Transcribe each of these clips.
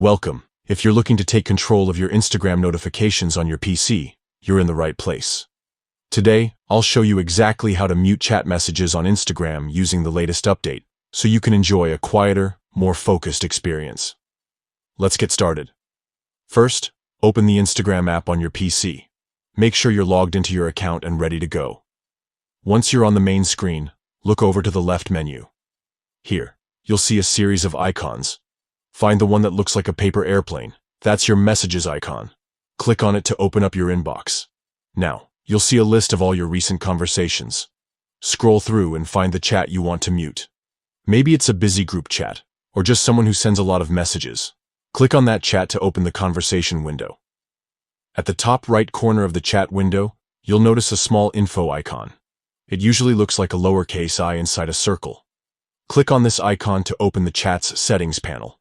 Welcome. If you're looking to take control of your Instagram notifications on your PC, you're in the right place. Today, I'll show you exactly how to mute chat messages on Instagram using the latest update, so you can enjoy a quieter, more focused experience. Let's get started. First, open the Instagram app on your PC. Make sure you're logged into your account and ready to go. Once you're on the main screen, look over to the left menu. Here, you'll see a series of icons. Find the one that looks like a paper airplane. That's your messages icon. Click on it to open up your inbox. Now, you'll see a list of all your recent conversations. Scroll through and find the chat you want to mute. Maybe it's a busy group chat, or just someone who sends a lot of messages. Click on that chat to open the conversation window. At the top right corner of the chat window, you'll notice a small info icon. It usually looks like a lowercase I inside a circle. Click on this icon to open the chat's settings panel.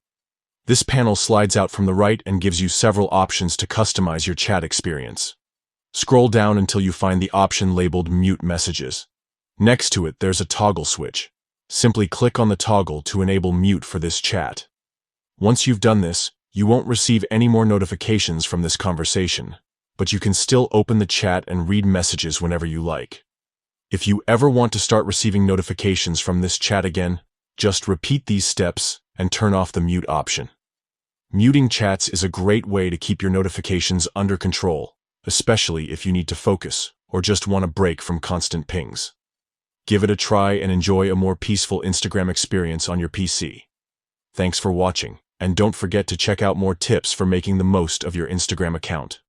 This panel slides out from the right and gives you several options to customize your chat experience. Scroll down until you find the option labeled Mute Messages. Next to it, there's a toggle switch. Simply click on the toggle to enable mute for this chat. Once you've done this, you won't receive any more notifications from this conversation, but you can still open the chat and read messages whenever you like. If you ever want to start receiving notifications from this chat again, just repeat these steps and turn off the mute option. Muting chats is a great way to keep your notifications under control, especially if you need to focus or just want a break from constant pings. Give it a try and enjoy a more peaceful Instagram experience on your PC. Thanks for watching, and don't forget to check out more tips for making the most of your Instagram account.